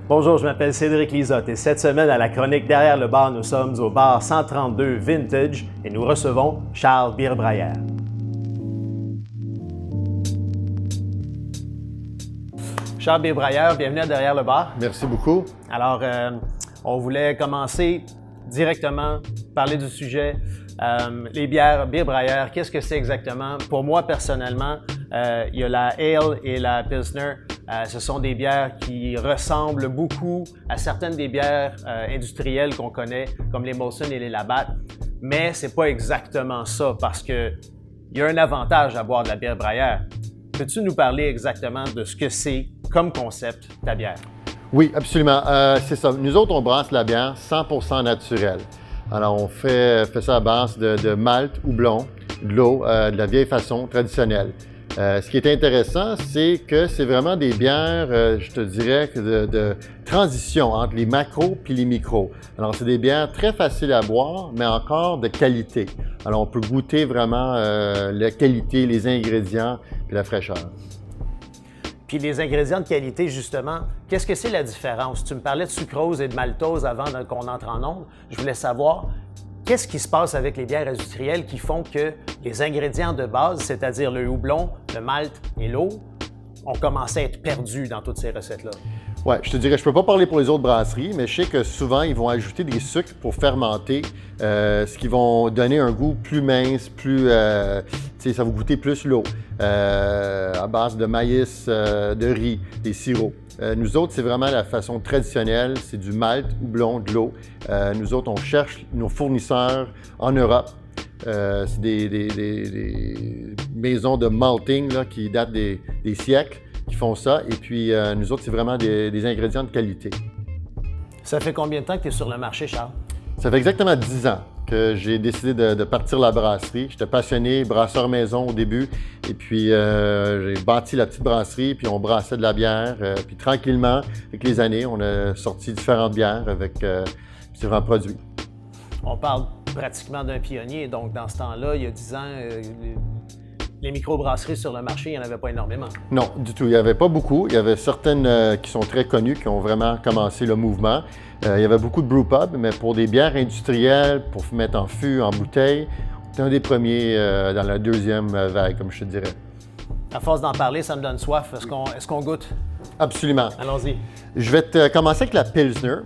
Bonjour, je m'appelle Cédric Lisotte et cette semaine à la chronique Derrière le bar, nous sommes au bar 132 Vintage et nous recevons Charles Bier-Braillard. Charles Bier-Braillard, bienvenue à Derrière le bar. Merci beaucoup. Alors, on voulait commencer directement, parler du sujet. Les bières Bier-Braillard, qu'est-ce que c'est exactement? Pour moi, personnellement, il y a la Ale et la Pilsner. Ce sont des bières qui ressemblent beaucoup à certaines des bières industrielles qu'on connaît, comme les Molson et les Labatt. Mais c'est pas exactement ça, parce que il y a un avantage à boire de la bière Braillard. Peux-tu nous parler exactement de ce que c'est comme concept, ta bière? Oui, absolument. C'est ça. Nous autres, on brasse la bière 100% naturelle. Alors, on fait ça à base de malt, houblon, de l'eau, de la vieille façon traditionnelle. Ce qui est intéressant, c'est que c'est vraiment des bières, je te dirais, de transition entre les macros puis les micros. Alors, c'est des bières très faciles à boire, mais encore de qualité. Alors, on peut goûter vraiment la qualité, les ingrédients et la fraîcheur. Puis les ingrédients de qualité, justement, qu'est-ce que c'est la différence? Tu me parlais de sucrose et de maltose avant qu'on entre en onde. Je voulais savoir, qu'est-ce qui se passe avec les bières industrielles qui font que les ingrédients de base, c'est-à-dire le houblon, le malt et l'eau, ont commencé à être perdus dans toutes ces recettes-là? Oui, je te dirais, je ne peux pas parler pour les autres brasseries, mais je sais que souvent, ils vont ajouter des sucres pour fermenter, ce qui vont donner un goût plus mince, ça va goûter plus l'eau, à base de maïs, de riz, des sirops. Nous autres, c'est vraiment la façon traditionnelle, c'est du malt, houblon, de l'eau. Nous autres, on cherche nos fournisseurs en Europe. C'est des maisons de malting là, qui datent des siècles qui font ça. Et puis, nous autres, c'est vraiment des ingrédients de qualité. Ça fait combien de temps que tu es sur le marché, Charles? Ça fait exactement 10 ans que j'ai décidé de partir la brasserie. J'étais passionné, brasseur maison au début. Et puis, j'ai bâti la petite brasserie, puis on brassait de la bière. Puis tranquillement, avec les années, on a sorti différentes bières avec différents produits. On parle pratiquement d'un pionnier. Donc, dans ce temps-là, il y a 10 ans, les microbrasseries sur le marché, il n'y en avait pas énormément. Non, du tout. Il n'y avait pas beaucoup. Il y avait certaines qui sont très connues, qui ont vraiment commencé le mouvement. Il y avait beaucoup de brewpubs, mais pour des bières industrielles, pour mettre en fût, en bouteille, c'est un des premiers dans la deuxième vague, comme je te dirais. À force d'en parler, ça me donne soif. Est-ce qu'on goûte? Absolument. Allons-y. Je vais commencer avec la Pilsner,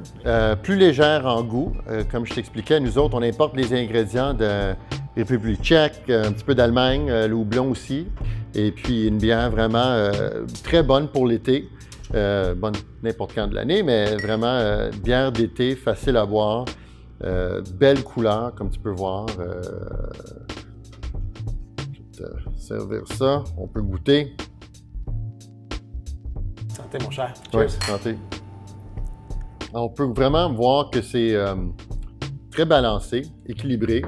plus légère en goût. Comme je t'expliquais, nous autres, on importe les ingrédients de République tchèque, un petit peu d'Allemagne, le houblon aussi. Et puis une bière vraiment très bonne pour l'été. Bonne n'importe quand de l'année, mais vraiment bière d'été, facile à boire. Belle couleur, comme tu peux voir. Je vais te servir ça. On peut goûter. Santé, mon cher. Oui, santé. On peut vraiment voir que c'est très balancé, équilibré.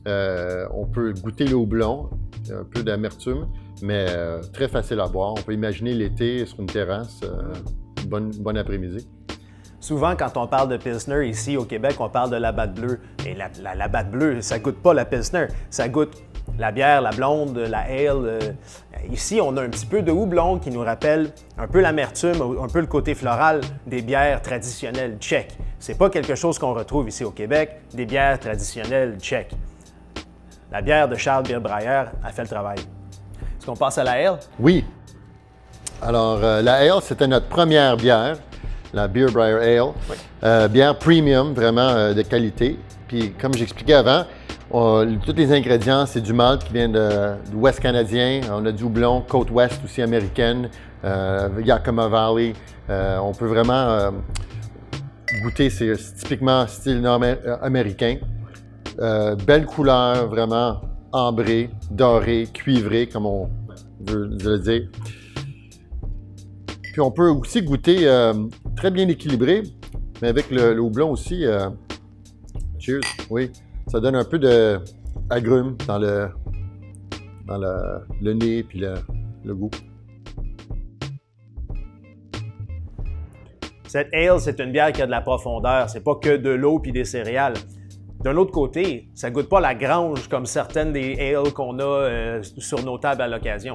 On peut goûter le houblon, un peu d'amertume, mais très facile à boire. On peut imaginer l'été sur une terrasse, bon après-midi. Souvent, quand on parle de Pilsner ici au Québec, on parle de Labatt Bleu. Et la Labatt Bleu, ça goûte pas la Pilsner, ça goûte la bière, la blonde, la ale. Ici, on a un petit peu de houblon qui nous rappelle un peu l'amertume, un peu le côté floral des bières traditionnelles tchèques. C'est pas quelque chose qu'on retrouve ici au Québec, des bières traditionnelles tchèques. La bière de Charles Bier-Braillard a fait le travail. Est-ce qu'on passe à la ale? Oui. Alors, la ale, c'était notre première bière, la Bier-Braillard Ale. Oui. Bière premium, vraiment de qualité. Puis, comme j'expliquais avant, tous les ingrédients, c'est du malt qui vient de l'Ouest canadien. On a du houblon, côte ouest aussi américaine, Yakima Valley. On peut vraiment goûter, c'est typiquement style nord-américain. Belle couleur, vraiment ambrée, dorée, cuivrée, comme on veut le dire. Puis on peut aussi goûter très bien équilibré, mais avec le houblon aussi. Cheers, oui. Ça donne un peu d'agrumes dans le nez puis le goût. Cette ale, c'est une bière qui a de la profondeur. C'est pas que de l'eau puis des céréales. D'un autre côté, ça goûte pas la grange comme certaines des ales qu'on a sur nos tables à l'occasion.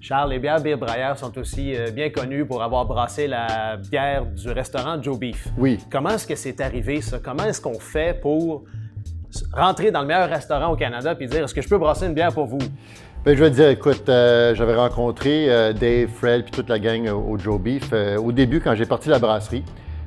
Charles, les bières Bière Braillard sont aussi bien connues pour avoir brassé la bière du restaurant Joe Beef. Oui. Comment est-ce que c'est arrivé, ça? Comment est-ce qu'on fait pour rentrer dans le meilleur restaurant au Canada et dire « Est-ce que je peux brasser une bière pour vous? » Bien, je vais te dire, écoute, j'avais rencontré Dave, Fred puis toute la gang au Joe Beef au début quand j'ai parti la brasserie.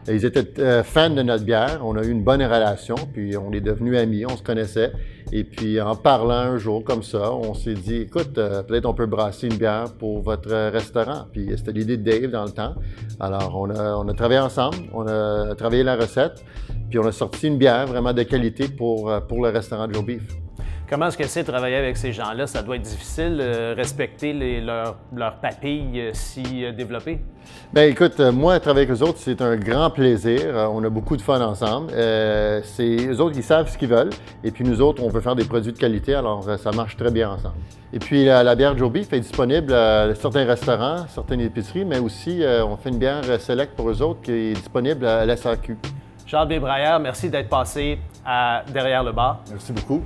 Ils étaient fans de notre bière, on a eu une bonne relation, puis on est devenus amis, on se connaissait. Et puis en parlant un jour comme ça, on s'est dit, écoute, peut-être on peut brasser une bière pour votre restaurant. Puis c'était l'idée de Dave dans le temps. Alors on a travaillé ensemble, on a travaillé la recette, puis on a sorti une bière vraiment de qualité pour le restaurant Joe Beef. Comment est-ce que c'est de travailler avec ces gens-là? Ça doit être difficile, respecter leurs papilles si développées? Bien, écoute, moi, travailler avec eux autres, c'est un grand plaisir. On a beaucoup de fun ensemble. C'est eux autres qui savent ce qu'ils veulent. Et puis nous autres, on veut faire des produits de qualité, alors ça marche très bien ensemble. Et puis la bière Joe Beef est disponible à certains restaurants, certaines épiceries, mais aussi on fait une bière select pour eux autres qui est disponible à la SAQ. Charles Bière Braillard, merci d'être passé derrière le bar. Merci beaucoup.